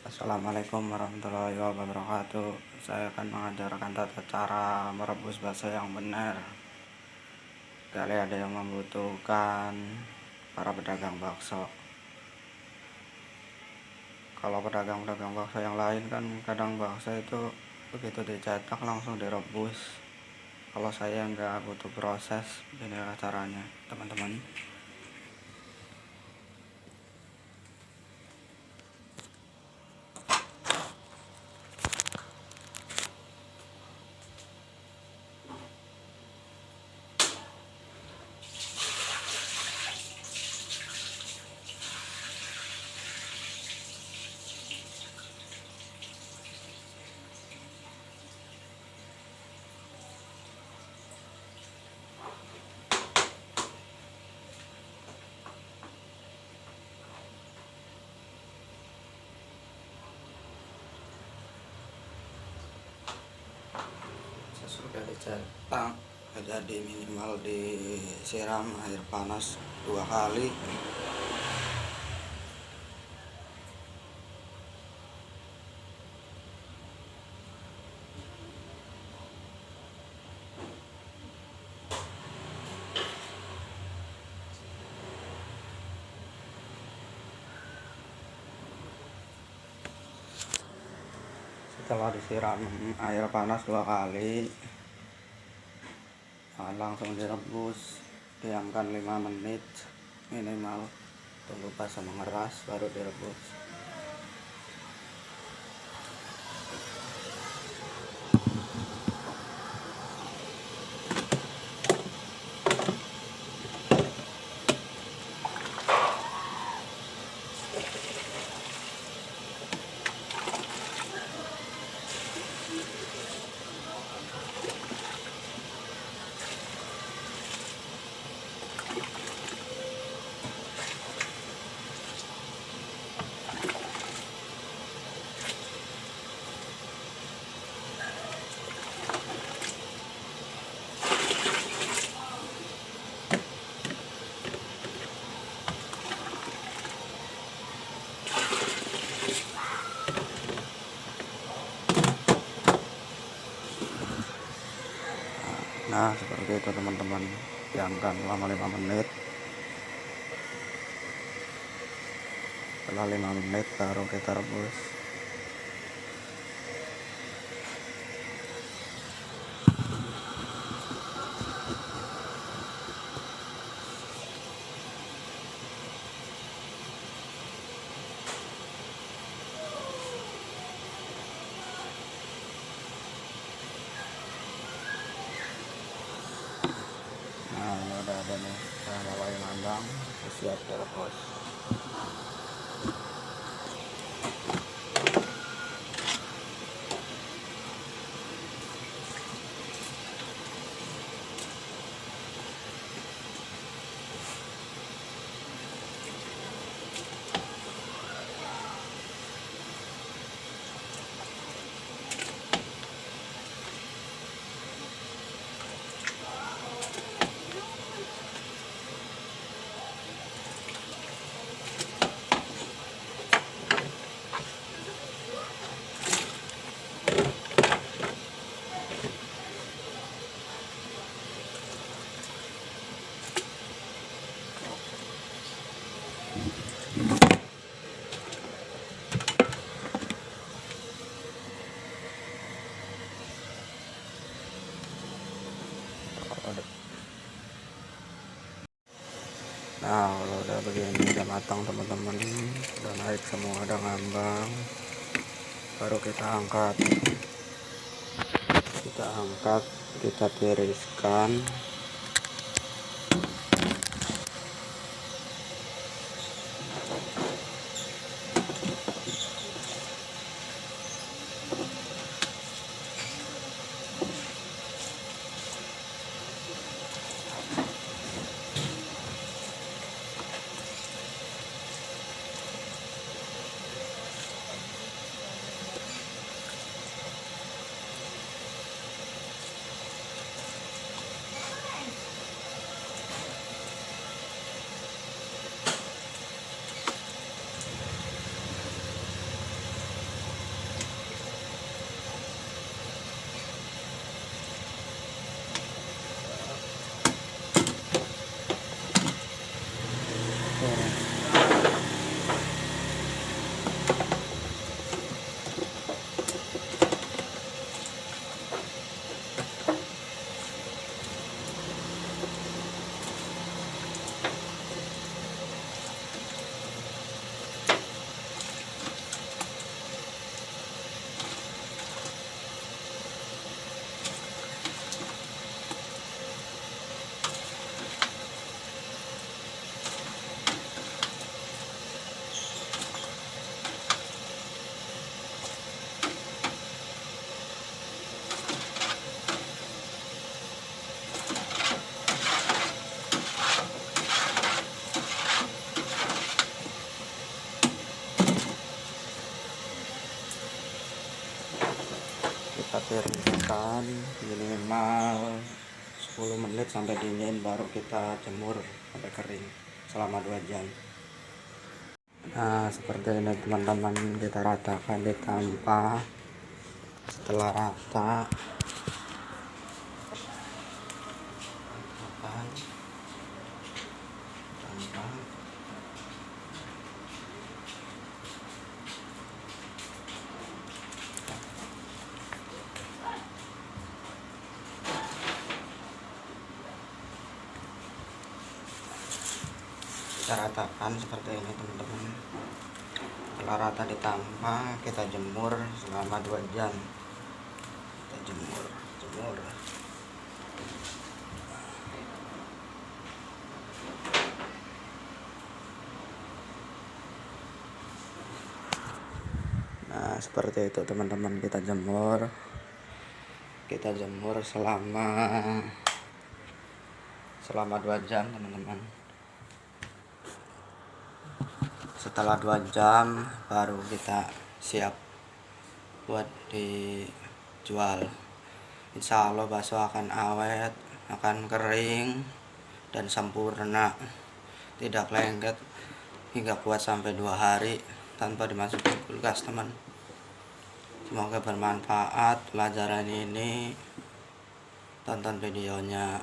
Assalamualaikum warahmatullahi wabarakatuh. Saya akan mengajarkan tata cara merebus bakso yang benar. Kali ada yang membutuhkan para pedagang bakso. Kalau pedagang-pedagang bakso yang lain kan kadang bakso itu begitu dicetak langsung direbus. Kalau saya nggak butuh proses, inilah caranya teman-teman. Sesudah dicetak, jadi minimal disiram air panas 2 kali. Setelah disiram air panas 2 kali, langsung direbus, diamkan 5 menit minimal, tunggu pasca mengeras baru direbus. Nah, seperti itu teman-teman, diamkan selama 5 menit. Setelah 5 menit baru kita rebus. Nah, ini udah ada nih, saya bawain mandang, siap direbus. Nah, kalau udah begini, udah matang teman-teman, udah naik semua, udah ngambang, baru kita angkat, kita tiriskan. kita tiriskan minimal 10 menit sampai dingin, baru kita jemur sampai kering selama 2 jam. Nah seperti ini teman-teman, kita ratakan di tampah. Setelah rata, ratakan tampah. Kita ratakan seperti ini teman-teman. Setelah rata ditambah, kita jemur selama 2 jam. Kita jemur. Nah seperti itu teman-teman, kita jemur selama 2 jam teman-teman. Setelah 2 jam baru kita siap buat dijual. Insya Allah bakso akan awet, akan kering dan sempurna, tidak lengket hingga kuat sampai 2 hari tanpa dimasukin kulkas teman. Semoga bermanfaat pelajaran ini. Tonton videonya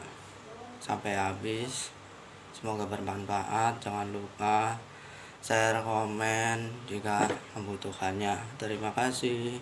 sampai habis, semoga bermanfaat. Jangan lupa share, komen jika membutuhkannya. Terima kasih.